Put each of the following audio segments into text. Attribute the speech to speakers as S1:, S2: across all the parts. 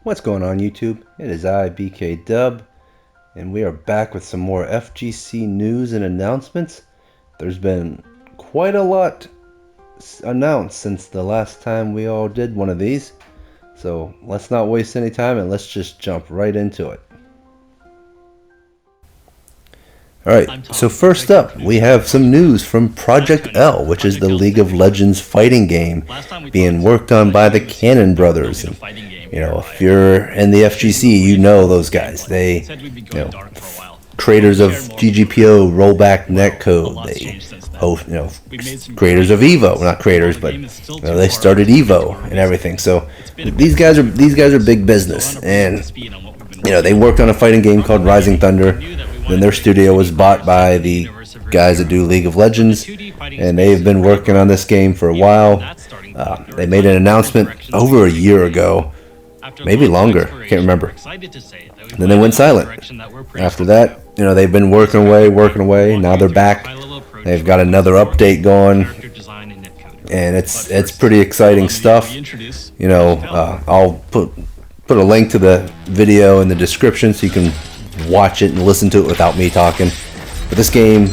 S1: What's going on YouTube? It is I, BK Dub, and we are back with some more FGC news and announcements. There's been quite a lot announced since the last time we all did one of these, so let's not waste any time and let's just jump right into it. Alright, so first up, we have some news from Project L, which is the League of Legends fighting game being worked on by the Cannon Brothers. And, you know, if you're in the FGC, you know those guys. They, creators of GGPO, Rollback, Netcode. They host, creators of Evo. Not creators, but they started Evo and everything. So these guys are big business, and they worked on a fighting game called Rising Thunder. Then their studio was bought by the guys that do League of Legends, and they've been working on this game for a while. They made an announcement over a year ago, maybe longer, can't remember. Then they went silent. After that, they've been working away. Now they're back. They've got another update going, and it's pretty exciting stuff. I'll put a link to the video in the description so you can watch it and listen to it without me talking. But this game,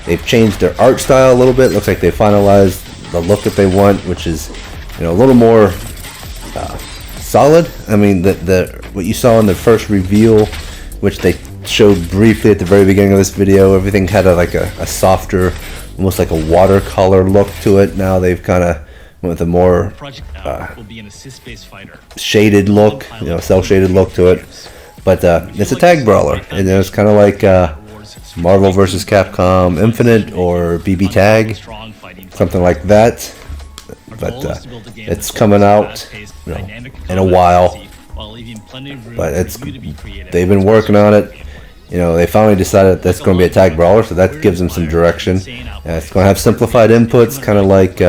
S1: they've changed their art style a little bit. Looks like they finalized the look that they want, which is a little more solid. I mean, what you saw in the first reveal, which they showed briefly at the very beginning of this video, everything had a softer, almost like a watercolor look to it. Now they've kind of went with a more shaded look, cell shaded look to it. But it's a tag brawler, and it's kind of like Marvel vs. Capcom Infinite or BB Tag, something like that. But it's coming out in a while. But they've been working on it. They finally decided that's going to be a tag brawler, so that gives them some direction. It's going to have simplified inputs, kind of like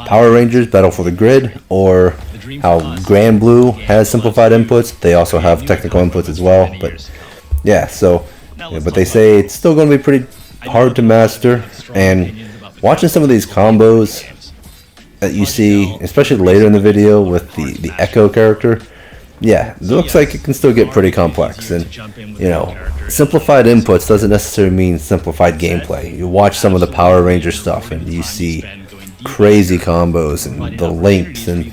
S1: Power Rangers Battle for the Grid, or how Granblue has simplified inputs. They also have technical inputs as well. But yeah, but they say it's still going to be pretty hard to master. And watching some of these combos that you see, especially later in the video with the Echo character, yeah, it looks like it can still get pretty complex. And simplified inputs doesn't necessarily mean simplified gameplay. You watch some of the Power Ranger stuff and you see crazy combos and the links and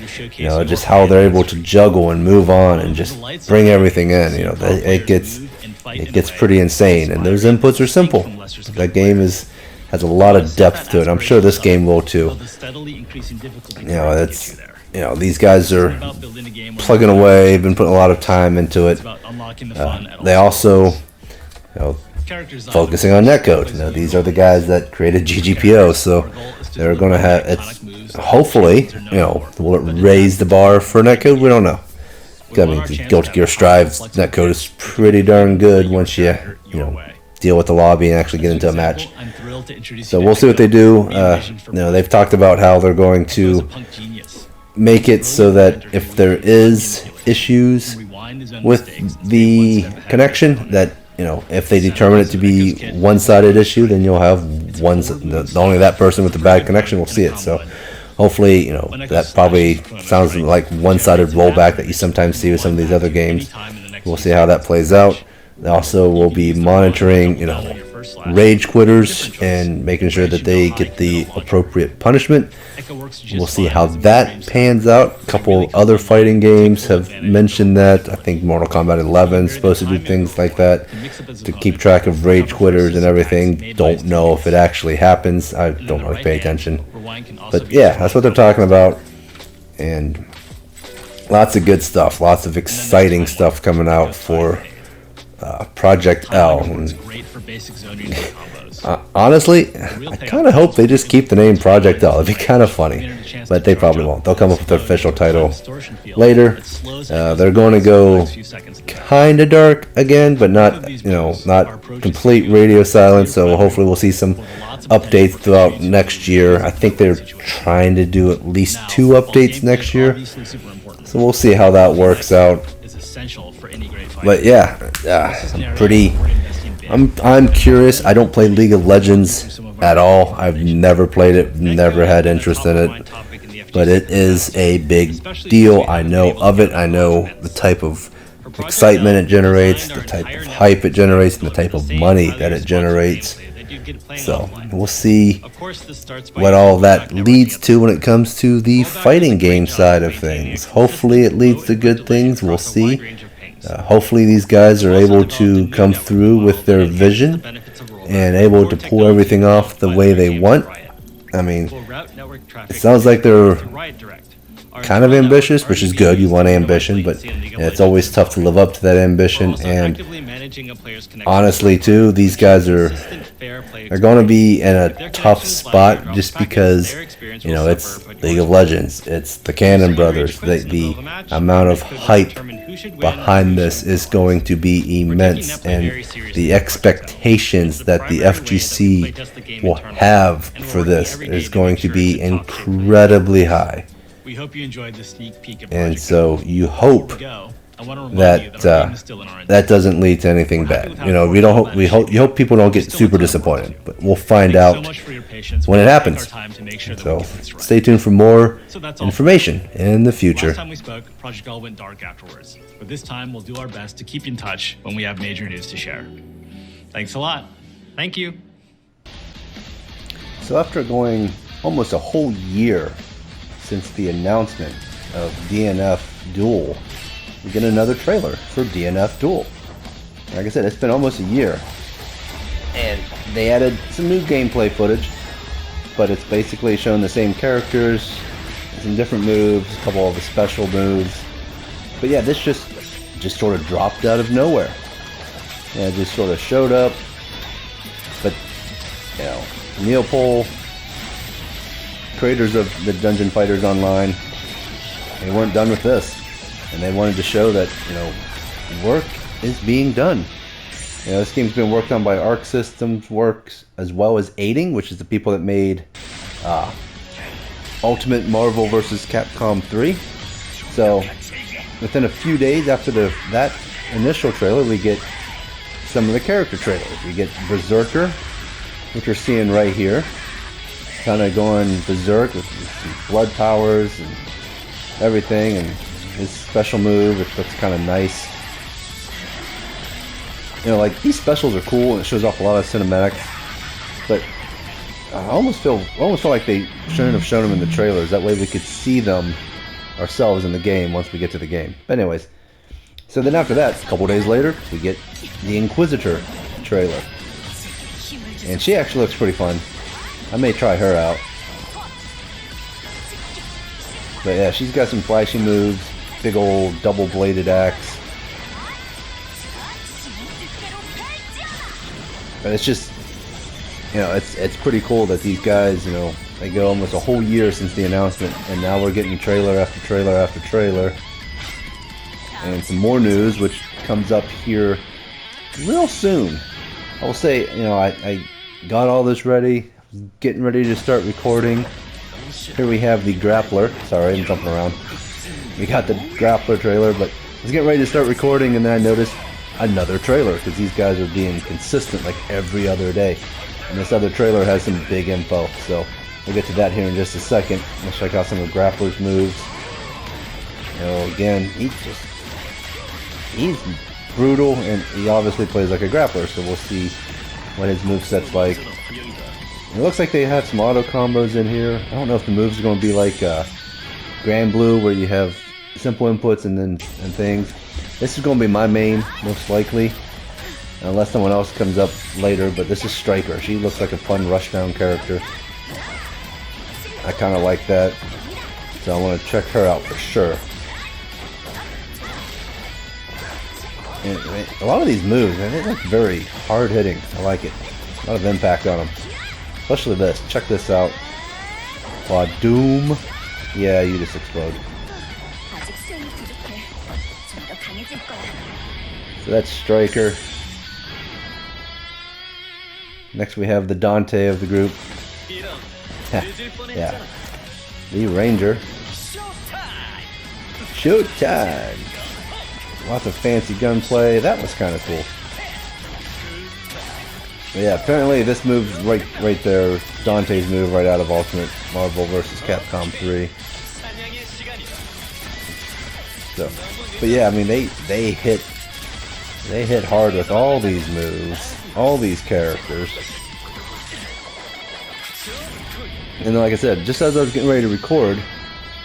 S1: just how they're able to juggle and move on and just bring everything in. It gets pretty insane, and those inputs are simple. That game has a lot of depth to it. I'm sure this game will too. These guys are plugging away, been putting a lot of time into it. They also focusing on netcode. These are the guys that created GGPO, so they're going to have it. Hopefully, will it raise the bar for netcode? We don't know. I mean, Guilty Gear Strive's netcode is pretty darn good once you deal with the lobby and actually get into a match. So we'll see what they do. They've talked about how they're going to make it so that if there is issues with the connection, that if they determine it to be one-sided issue, then you'll have only that person with the bad connection will see it. So hopefully, that probably sounds like one-sided rollback that you sometimes see with some of these other games. We'll see how that plays out. Also, we'll be monitoring, rage quitters and making sure that they get the appropriate punishment. We'll see how that pans out. A couple other fighting games have mentioned that. I think Mortal Kombat 11 is supposed to do things like that to keep track of rage quitters and everything. Don't know if it actually happens. I don't really pay attention. But yeah, that's what they're talking about. And lots of good stuff. Lots of exciting stuff coming out for Project L. Honestly, I kind of hope they just keep the name Project L. It'd be kind of funny, but they probably won't. They'll come up with their official title later. They're going to go kind of dark again, but not complete radio silence. So hopefully we'll see some updates throughout next year. I think they're trying to do at least 2 updates next year, so we'll see how that works out. But yeah, I'm curious. I don't play League of Legends at all. I've never played it, never had interest in it. but it is a big deal. I know of it. I know the type of excitement it generates, the type of hype it generates, and the type of money that it generates. So we'll see what all that leads to when it comes to the fighting game side of things. Hopefully it leads to good things. We'll see. Hopefully these guys are able to come through with their vision and able to pull everything off the way they want. I mean, it sounds like they're kind of ambitious, which is good. You want ambition, but it's always tough to live up to that ambition. And honestly, too, these guys are going to be in a tough spot just because, you know, it's League of Legends, it's the Cannon Brothers. The amount of hype behind this is going to be immense, and the expectations that the FGC will have for this is going to be incredibly high.
S2: We hope you enjoyed the sneak peek of
S1: and so you hope that that doesn't lead to anything bad. You know, you hope people don't get super disappointed, but we'll find out when it happens. So stay tuned for more information in the future.
S2: Last time we spoke, Project L went dark afterwards, but this time we'll do our best to keep you in touch when we have major news to share. Thanks a lot. Thank you.
S1: So after going almost a whole year since the announcement of DnF Duel, we get another trailer for DnF Duel. Like I said, it's been almost a year, and they added some new gameplay footage, but it's basically showing the same characters, some different moves, a couple of the special moves. But yeah, this just sort of dropped out of nowhere. Yeah, it just sort of showed up. But you know, Neopol, creators of the Dungeon Fighters Online, they weren't done with this, and they wanted to show that, you know, work is being done. You know, this game's been worked on by Arc Systems Works, as well as Aiding, which is the people that made Ultimate Marvel vs. Capcom 3. So within a few days after that initial trailer, we get some of the character trailers. We get Berserker, which you're seeing right here, kind of going berserk with blood powers and everything, and his special move, which looks kind of nice. You know, like, these specials are cool and it shows off a lot of cinematics, but I almost feel like they shouldn't have shown them in the trailers. That way we could see them ourselves in the game once we get to the game. But anyways, so then after that, a couple days later, we get the Inquisitor trailer, and she actually looks pretty fun. I may try her out. But yeah, she's got some flashy moves, big old double-bladed axe. But it's just, you know, it's pretty cool that these guys, you know, they go almost a whole year since the announcement, and now we're getting trailer after trailer after trailer. And some more news, which comes up here real soon. I will say, you know, I got all this ready, getting ready to start recording. Here we have the Grappler. Sorry, I'm jumping around. We got the Grappler trailer, but I was getting ready to start recording, and then I noticed another trailer, because these guys are being consistent like every other day. And this other trailer has some big info, so we'll get to that here in just a second. We'll check out some of Grappler's moves. You know, again, he's brutal, and he obviously plays like a grappler, so we'll see what his moveset's like. It looks like they have some auto combos in here. I don't know if the moves are going to be like Granblue, where you have simple inputs and things. This is going to be my main, most likely, unless someone else comes up later, but this is Striker. She looks like a fun rushdown character. I kind of like that, so I want to check her out for sure. And a lot of these moves, man, they look very hard-hitting. I like it. A lot of impact on them. Especially this. Check this out. Doom. Yeah, you just explode. So that's Striker. Next we have the Dante of the group. Yeah. The Ranger. Showtime! Lots of fancy gunplay. That was kind of cool. But yeah, apparently this move's right there. Dante's move right out of Ultimate Marvel vs. Capcom 3. So, but yeah, I mean they hit hard with all these moves, all these characters. And like I said, just as I was getting ready to record,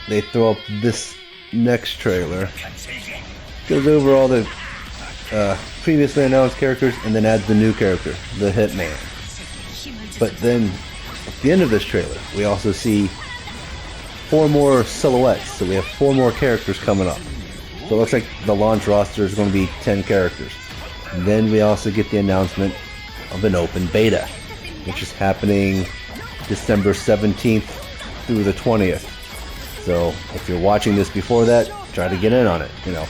S1: they throw up this next trailer. Goes over all the previously announced characters and then adds the new character, the Hitman. But then at the end of this trailer, we also see 4 more silhouettes. So we have 4 more characters coming up. So it looks like the launch roster is going to be 10 characters. And then we also get the announcement of an open beta, which is happening December 17th through the 20th. So if you're watching this before that, try to get in on it. You know,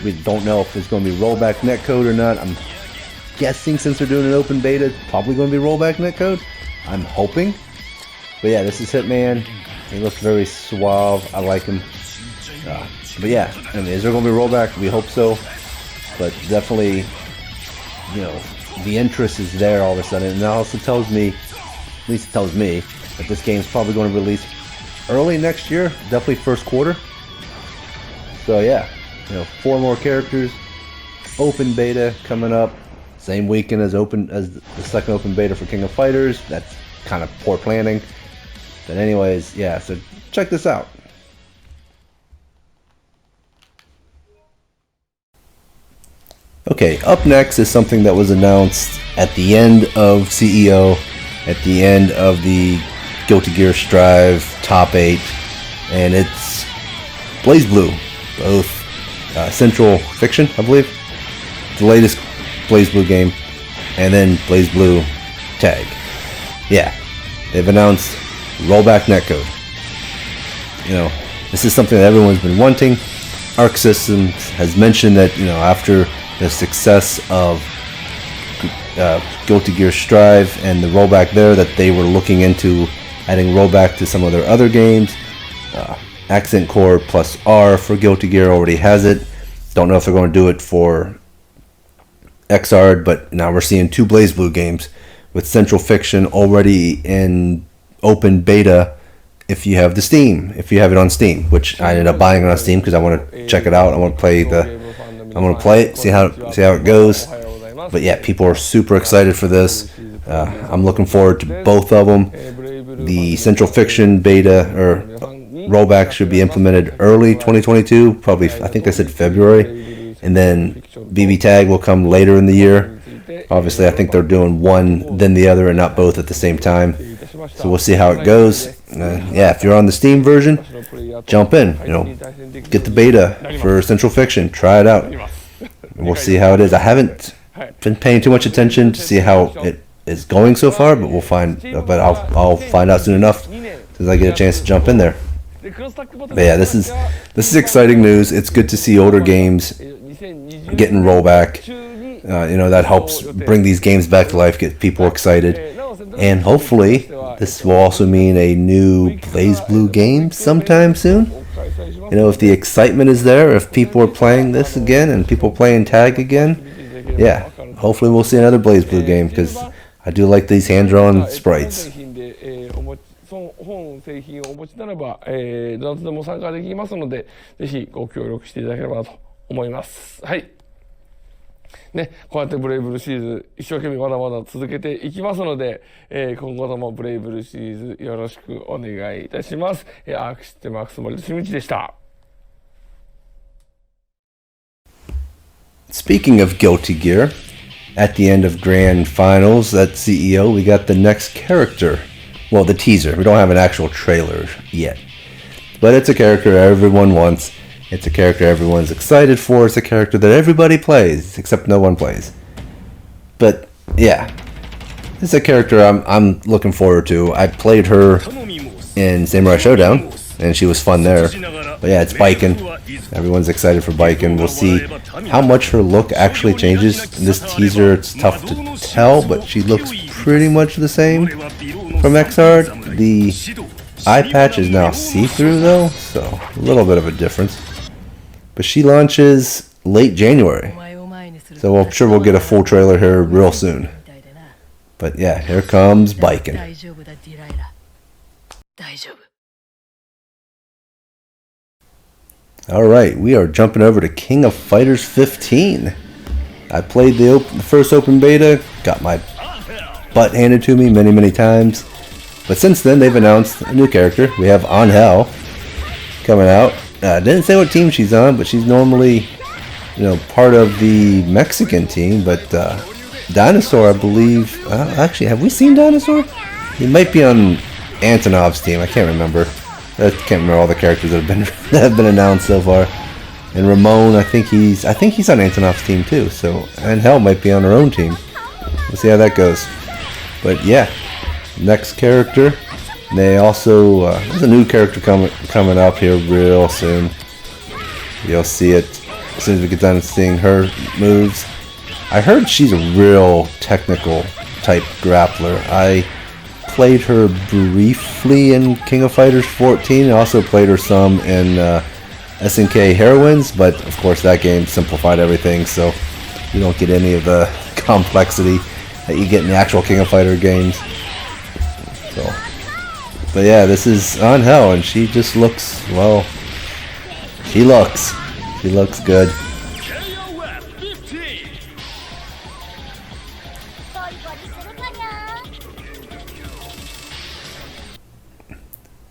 S1: we don't know if it's going to be rollback netcode or not. I'm guessing since they're doing an open beta, it's probably going to be rollback netcode. I'm hoping. But yeah, this is Hitman. He looks very suave. I like him. But yeah, I mean, is there going to be rollback? We hope so. But definitely, you know, the interest is there all of a sudden. And that also tells me, at least it tells me, that this game's probably going to release early next year, definitely first quarter. So yeah, you know, 4 more characters, open beta coming up, same weekend as the second open beta for King of Fighters. That's kind of poor planning. But anyways, yeah, so check this out. Okay, up next is something that was announced at the end of CEO, at the end of the Guilty Gear Strive Top 8, and it's BlazBlue, both Central Fiction, I believe, the latest BlazBlue game, and then BlazBlue Tag. Yeah, they've announced rollback netcode. You know, this is something that everyone's been wanting. Arc Systems has mentioned that, you know, after the success of Guilty Gear Strive and the rollback there, that they were looking into adding rollback to some of their other games. Accent Core plus R for Guilty Gear already has it. Don't know if they're going to do it for XR, but now we're seeing 2 BlazBlue games with Central Fiction already in open beta. If you have it on Steam, which I ended up buying it on Steam because I want to check it out. I want to play it, see how it goes. But yeah, people are super excited for this. I'm looking forward to both of them. The Central Fiction beta or rollback should be implemented early 2022, probably I think they said February, and then BB Tag will come later in the year. Obviously, I think they're doing one then the other and not both at the same time. So we'll see how it goes. Yeah, if you're on the Steam version, jump in. You know, get the beta for Central Fiction. Try it out. And we'll see how it is. I haven't been paying too much attention to see how it is going so far, but we'll find. But I'll find out soon enough as I get a chance to jump in there. But yeah, this is exciting news. It's good to see older games getting rollback. You know, that helps bring these games back to life, get people excited, and hopefully this will also mean a new BlazBlue game sometime soon. You know, if the excitement is there, if people are playing this again and people playing Tag again, yeah, hopefully we'll see another BlazBlue game, because I do like these hand-drawn sprites. 本製品をお持ちならば、どなたでも参加できますので、ぜひご協力していただければなと思います。はい。ね、こうやってブレイブルシリーズ一生懸命まだまだ続けていきますので、今後ともブレイブルシリーズよろしくお願いいたします。アークシステムアクス森俊道でした。Speaking of Guilty Gear, at the end of Grand Finals at CEO, we got the next character. Well, the teaser. We don't have an actual trailer yet. But it's a character everyone wants. It's a character everyone's excited for. It's a character that everybody plays, except no one plays. But, yeah. It's a character I'm looking forward to. I played her in Samurai Showdown, and she was fun there. But yeah, it's Baiken. Everyone's excited for Baiken. We'll see how much her look actually changes. In this teaser, it's tough to tell, but she looks pretty much the same from XR. The eye patch is now see-through though, so a little bit of a difference. But she launches late January, so I'm sure we'll get a full trailer here real soon. But yeah, here comes Baiken. Alright, we are jumping over to King of Fighters 15. I played the first open beta, got my butt handed to me many times. But since then, they've announced a new character. We have Angel coming out. Didn't say what team she's on, but she's normally, part of the Mexican team. But Dinosaur, I believe. Actually, have we seen Dinosaur? He might be on Antonov's team. I can't remember. I can't remember all the characters that have been announced so far. And Ramon, I think he's on Antonov's team too. So Angel might be on her own team. We'll see how that goes. But yeah, next character. They also there's a new character coming up here real soon. You'll see it as soon as we get done seeing her moves. I heard she's a real technical type grappler. I played her briefly in King of Fighters 14. I also played her some in SNK Heroines, but of course that game simplified everything, so you don't get any of the complexity that you get in the actual King of Fighter games. So, but yeah, this is Angel, and she just looks, well, she looks good.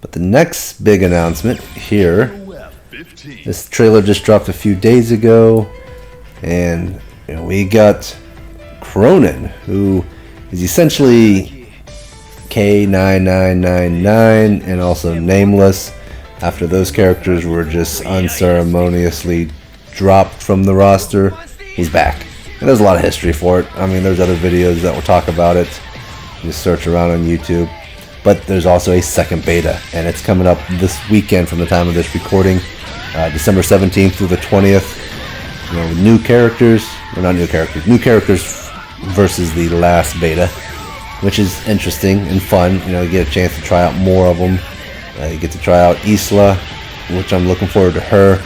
S1: But the next big announcement here, this trailer just dropped a few days ago, and we got Cronin, who is essentially K9999 and also Nameless, after those characters were just unceremoniously dropped from the roster. He's back, and there's a lot of history for it. I mean, there's other videos that will talk about it. Just search around on YouTube. But there's also a second beta, and it's coming up this weekend from the time of this recording, December 17th through the 20th. New characters versus the last beta, which is interesting and fun. You get a chance to try out more of them. You get to try out Isla, which I'm looking forward to her.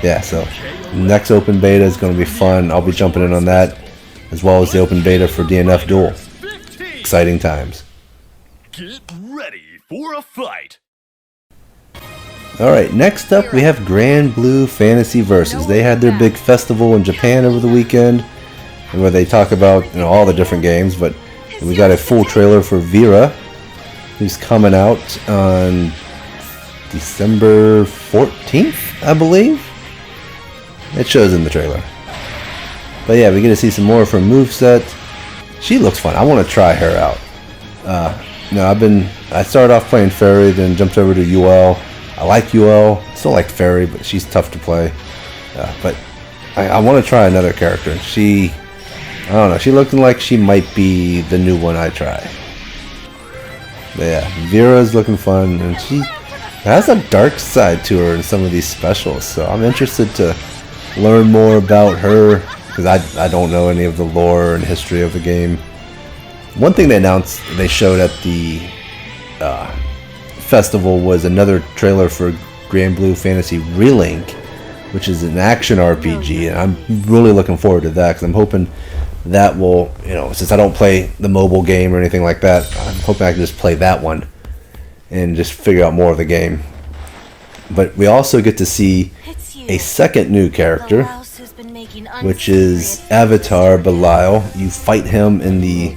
S1: Yeah, so next open beta is going to be fun. I'll be jumping in on that, as well as the open beta for DnF Duel. Exciting times.
S3: Get ready for a fight.
S1: Alright, next up we have Granblue Fantasy Versus. They had their big festival in Japan over the weekend, where they talk about all the different games, but we got a full trailer for Vera, who's coming out on December 14th, I believe. It shows in the trailer. But yeah, we get to see some more of her moveset. She looks fun. I want to try her out. I started off playing Fairy, then jumped over to UL. I like UL. Still like Fairy, but she's tough to play. But I want to try another character. I don't know. She looking like she might be the new one I try. But yeah, Vera's looking fun, and she has a dark side to her in some of these specials. So I'm interested to learn more about her, because I don't know any of the lore and history of the game. One thing they showed at the festival was another trailer for Granblue Fantasy Relink, which is an action RPG, and I'm really looking forward to that, because I'm hoping that will, since I don't play the mobile game or anything like that, I'm hoping I can just play that one and just figure out more of the game. But we also get to see a second new character, which is Avatar Belial. You fight him in the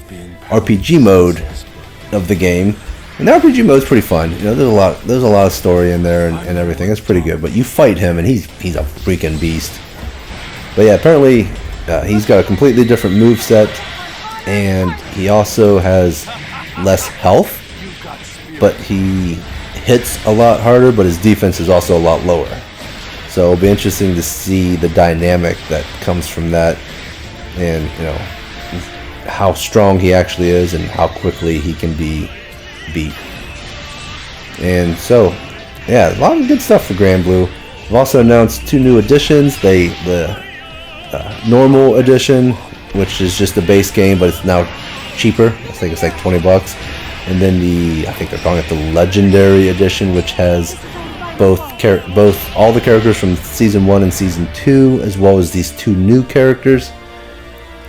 S1: RPG mode of the game, and the RPG mode is pretty fun. There's a lot of story in there and everything. It's pretty good. But you fight him, and he's a freaking beast. But yeah, apparently he's got a completely different moveset, and he also has less health, but he hits a lot harder, but his defense is also a lot lower. So it'll be interesting to see the dynamic that comes from that, and how strong he actually is and how quickly he can be beat. And so, yeah, a lot of good stuff for Granblue. We've also announced 2 new editions. The normal edition, which is just the base game, but it's now cheaper. I think it's like $20. And then I think they're calling it the Legendary Edition, which has both all the characters from Season 1 and Season 2, as well as these 2 new characters.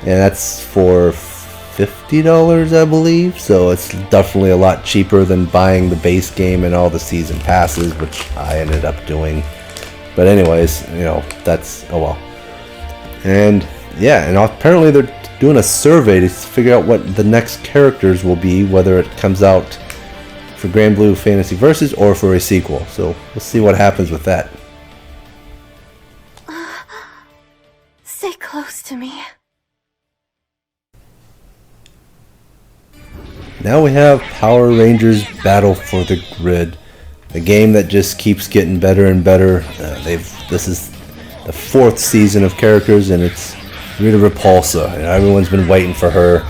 S1: And that's for $50, I believe. So it's definitely a lot cheaper than buying the base game and all the season passes, which I ended up doing. But anyways, you know, that's, oh well. And yeah, and apparently they're doing a survey to figure out what the next characters will be, whether it comes out for Granblue Fantasy Versus or for a sequel. So we'll see what happens with that.
S4: Stay close to me.
S1: Now we have Power Rangers Battle for the Grid, a game that just keeps getting better and better. This is the 4th season of characters, and it's Rita Repulsa, and everyone's been waiting for her.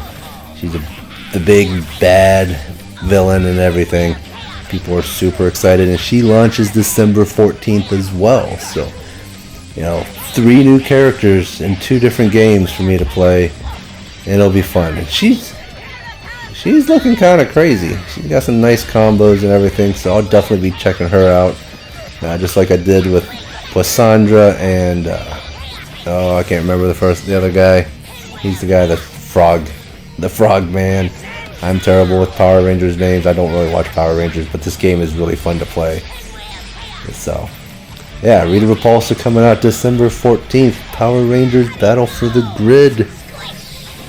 S1: She's the big bad villain and everything. People are super excited, and she launches December 14th as well. So, you know, 3 new characters in 2 different games for me to play, and it'll be fun. And she's looking kind of crazy. She's got some nice combos and everything, so I'll definitely be checking her out, just like I did with Sandra and oh, I can't remember the other guy. He's the guy, the frog man. I'm terrible with Power Rangers names. I don't really watch Power Rangers, but this game is really fun to play. So, yeah, Rita Repulsa coming out December 14th. Power Rangers Battle for the Grid.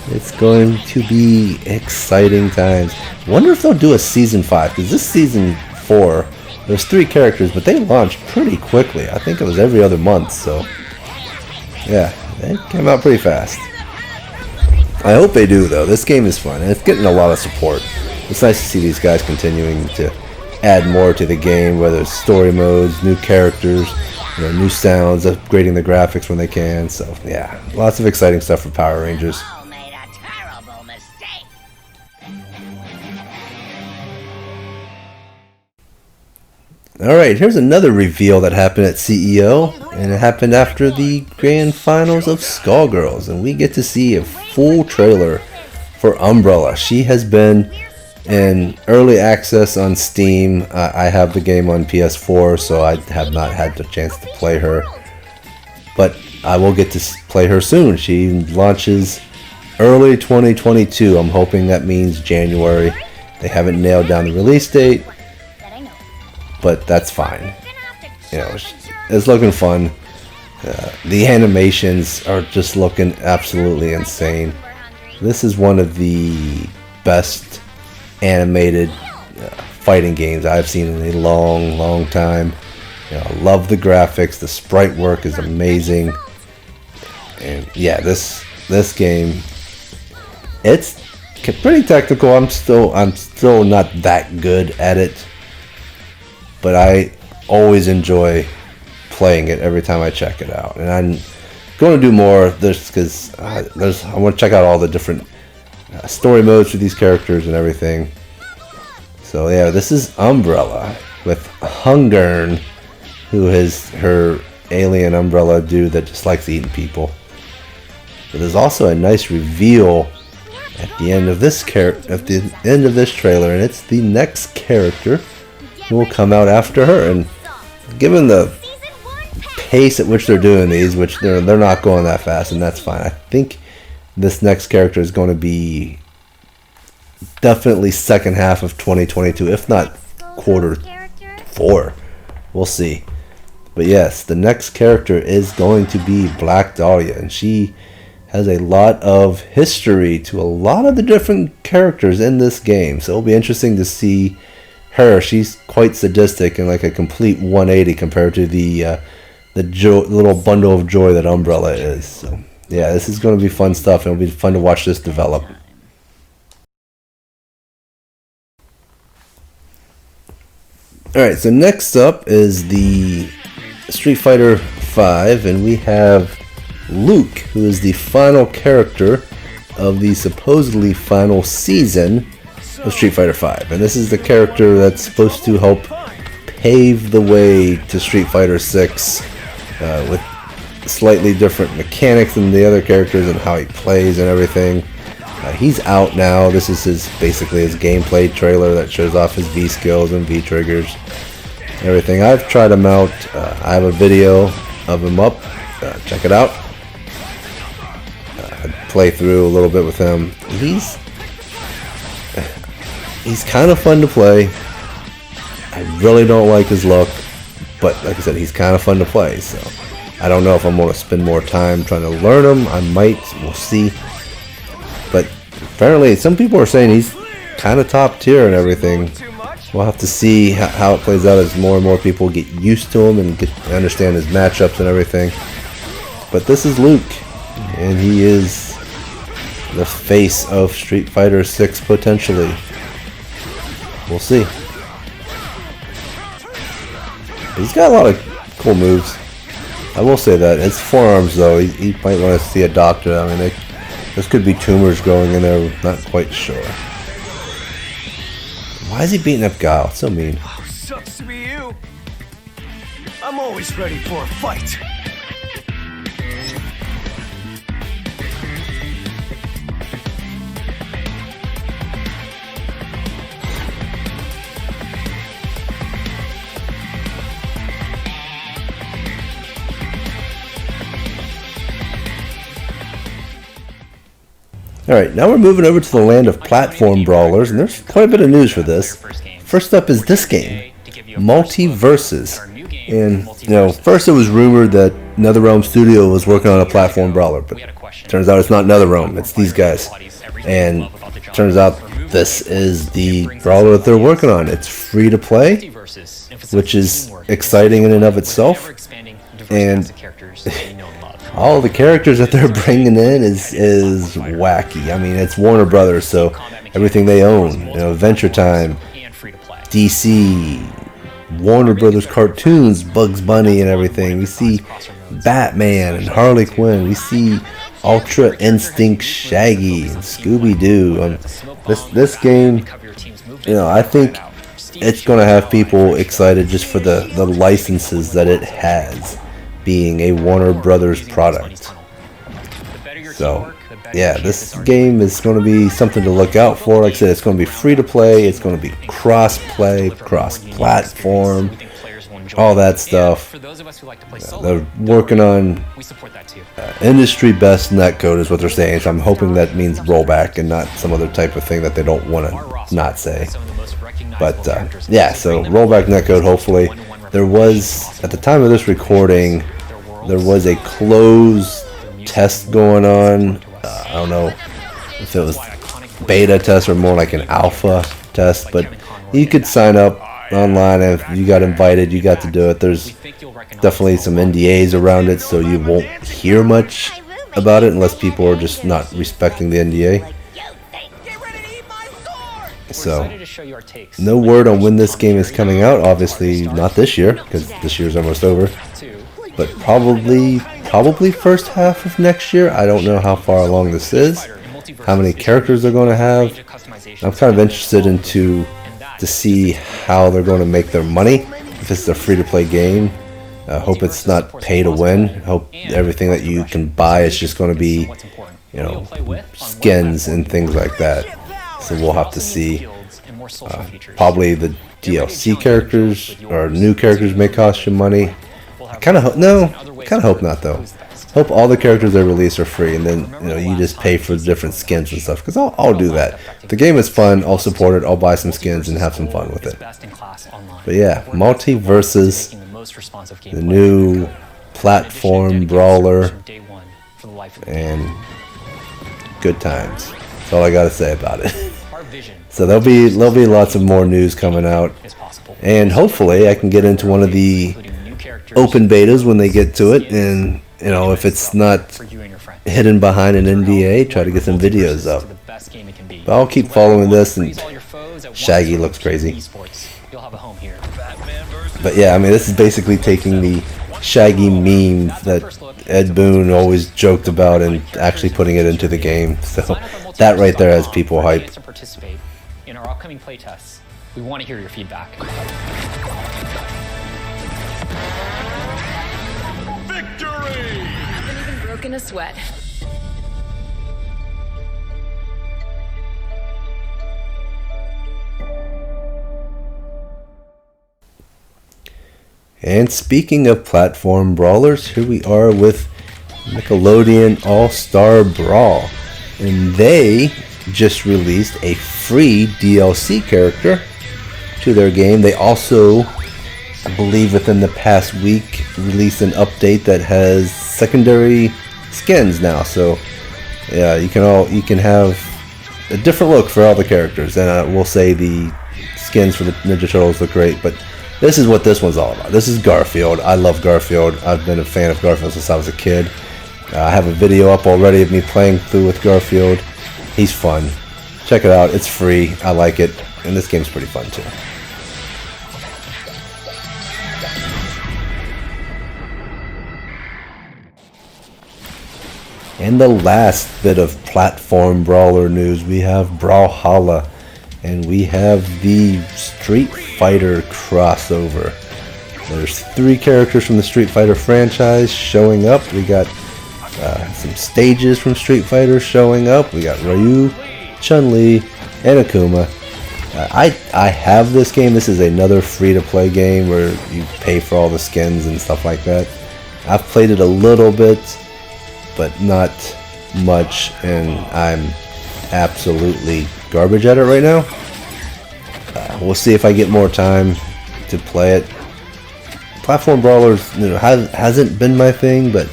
S1: It's going to be exciting times. Wonder if they'll do a season 5, because this season 4, there's 3 characters, but they launched pretty quickly. I think it was every other month, so yeah, they came out pretty fast. I hope they do, though. This game is fun, and it's getting a lot of support. It's nice to see these guys continuing to add more to the game, whether it's story modes, new characters, you know, new sounds, upgrading the graphics when they can. So yeah, lots of exciting stuff for Power Rangers. Alright, here's another reveal that happened at CEO, and it happened after the grand finals of Skullgirls, and we get to see a full trailer for Umbrella. She has been in early access on Steam. I have the game on PS4, so I have not had the chance to play her, but I will get to play her soon. She launches early 2022. I'm hoping that means January. They haven't nailed down the release date, but that's fine. You know, it's looking fun. The animations are just looking absolutely insane. This is one of the best animated fighting games I've seen in a long time. You know, I love the graphics. The sprite work is amazing. And yeah, this game, it's pretty technical. I'm still not that good at it, but I always enjoy playing it every time I check it out. And I'm going to do more of this because I want to check out all the different story modes for these characters and everything. So yeah, this is Umbrella with Hungern, who is her alien umbrella dude that just likes eating people. But there's also a nice reveal at the end of this trailer, and it's the next character who will come out after her. And given the pace at which they're doing these, which they're not going that fast, and that's fine. I think this next character is going to be definitely second half of 2022, if not quarter 4. We'll see. But yes, the next character is going to be Black Dahlia, and she has a lot of history to a lot of the different characters in this game. So it'll be interesting to see her. She's quite sadistic and like a complete 180 compared to the little bundle of joy that Umbrella is. So yeah, this is going to be fun stuff, and it'll be fun to watch this develop. Alright, so next up is the Street Fighter V, and we have Luke, who is the final character of the supposedly final season of Street Fighter V. And this is the character that's supposed to help pave the way to Street Fighter 6 with slightly different mechanics than the other characters and how he plays and everything. He's out now. This is basically his gameplay trailer that shows off his V skills and V triggers, everything. I've tried him out. I have a video of him up. Check it out. I play through a little bit with him. He's kind of fun to play. I really don't like his look, but like I said, he's kind of fun to play. So I don't know if I'm going to spend more time trying to learn him. I might. We'll see. But apparently, some people are saying he's kind of top tier and everything. We'll have to see how it plays out as more and more people get used to him and understand his matchups and everything. But this is Luke, and he is the face of Street Fighter 6 potentially. We'll see. He's got a lot of cool moves. I will say that. His forearms, though, he might want to see a doctor. I mean, this could be tumors growing in there. Not quite sure. Why is he beating up Guile? So mean.
S5: Oh, sucks to be you. I'm always ready for a fight.
S1: Alright, now we're moving over to the land of platform brawlers, and there's quite a bit of news for this. First up is this game, Multiverses. And, you know, first it was rumored that NetherRealm Studio was working on a platform brawler, but turns out it's not NetherRealm, it's these guys. And turns out this is the brawler that they're working on. It's free to play, which is exciting in and of itself. And all the characters that they're bringing in is wacky. I mean, it's Warner Brothers, so everything they own, you know, Adventure Time, DC, Warner Brothers cartoons, Bugs Bunny and everything. We see Batman and Harley Quinn. We see Ultra Instinct Shaggy and Scooby-Doo. This game, you know, I think it's going to have people excited just for the licenses that it has, being a Warner Brothers product. So yeah, this game is going to be something to look out for. Like I said, it's going to be free to play, it's going to be cross-play, cross-platform, all that stuff. They're working on industry best netcode is what they're saying, so I'm hoping that means rollback and not some other type of thing that they don't want to not say. But yeah, so rollback netcode, hopefully. There was, at the time of this recording, there was a closed test going on. I don't know if it was beta test or more like an alpha test, but you could sign up online, and if you got invited, you got to do it. There's definitely some NDAs around it, so you won't hear much about it unless people are just not respecting the NDA. So, no word on when this game is coming out. Obviously, not this year, because this year's almost over. But probably first half of next year. I don't know how far along this is, how many characters they're going to have. I'm kind of interested to see how they're going to make their money. If it's a free-to-play game, I hope it's not pay to win. I hope everything that you can buy is just going to be, you know, skins and things like that. So we'll have to see. Probably the DLC characters or new characters may cost you money. I kind of hope not though. Hope all the characters they release are free, and then you just pay for different skins and stuff. Because I'll do that. If the game is fun, I'll support it. I'll buy some skins and have some fun with it. But yeah, Multiverses, the new platform brawler, and good times. That's all I gotta say about it. So there'll be lots of more news coming out, and hopefully I can get into one of the open betas when they get to it, and if it's not hidden behind an NDA, try to get some videos up. But I'll keep following this, and Shaggy looks crazy. But yeah, I mean, this is basically taking the Shaggy meme that Ed Boon always joked about and actually putting it into the game. So that right there has people hype.
S6: In our upcoming playtests, we want to hear your feedback.
S3: Victory!
S4: Haven't even broken a sweat.
S1: And speaking of platform brawlers, here we are with Nickelodeon All-Star Brawl. And they just released a free DLC character to their game. They also I believe within the past week, released an update that has secondary skins now. So yeah, you can have a different look for all the characters, and I will say the skins for the Ninja Turtles look great. But this is what this one's all about. This is Garfield. I love Garfield. I've been a fan of Garfield since I was a kid. I have a video up already of me playing through with Garfield. He's fun. Check it out. It's free. I like it, and this game's pretty fun too. And the last bit of platform brawler news, we have Brawlhalla, and we have the Street Fighter crossover. There's 3 characters from the Street Fighter franchise showing up. We got some stages from Street Fighter showing up. We got Ryu, Chun-Li, and Akuma. I have this game. This is another free-to-play game where you pay for all the skins and stuff like that. I've played it a little bit, but not much, and I'm absolutely garbage at it right now. We'll see if I get more time to play it. Platform brawlers, hasn't been my thing, but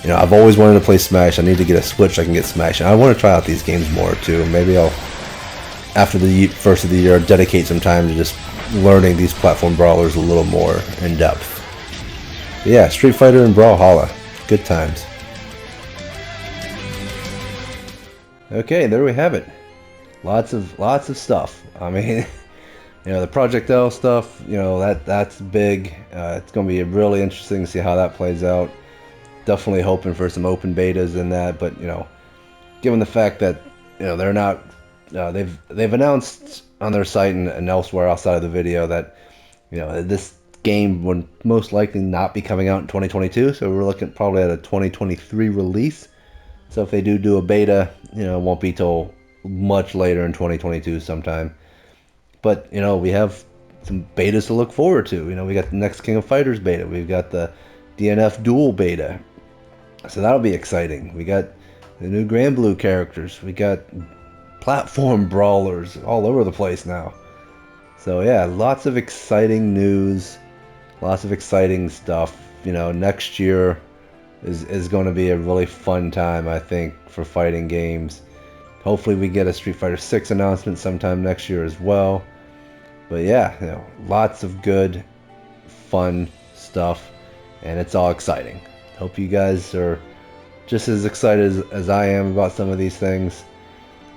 S1: I've always wanted to play Smash. I need to get a Switch so I can get Smash, and I want to try out these games more too. Maybe I'll, after the first of the year, dedicate some time to just learning these platform brawlers a little more in depth. But yeah, Street Fighter and Brawlhalla, good times. Okay, there we have it. Lots of stuff. I mean, the Project L stuff, that's big. It's going to be really interesting to see how that plays out. Definitely hoping for some open betas in that, but given the fact that they're not, they've announced on their site and elsewhere outside of the video that this game would most likely not be coming out in 2022. So we're looking probably at a 2023 release. So if they do a beta, it won't be till much later in 2022 sometime. But, we have some betas to look forward to. We got the next King of Fighters beta. We've got the DnF Duel beta. So that'll be exciting. We got the new Granblue characters. We got platform brawlers all over the place now. So yeah, lots of exciting news. Lots of exciting stuff. Next year is going to be a really fun time, I think, for fighting games. Hopefully we get a Street Fighter 6 announcement sometime next year as well. But yeah, lots of good, fun stuff, and it's all exciting. Hope you guys are just as excited as I am about some of these things.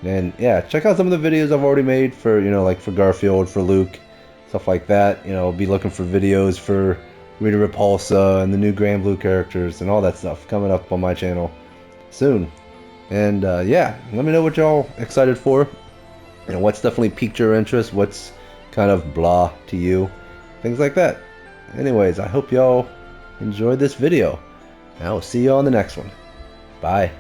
S1: And yeah, check out some of the videos I've already made for, like for Garfield, for Luke, stuff like that. Be looking for videos for Rita Repulsa and the new Granblue characters and all that stuff coming up on my channel soon. And yeah, let me know what y'all excited for. What's definitely piqued your interest, what's kind of blah to you, things like that. Anyways, I hope y'all enjoyed this video. I will see you on the next one. Bye.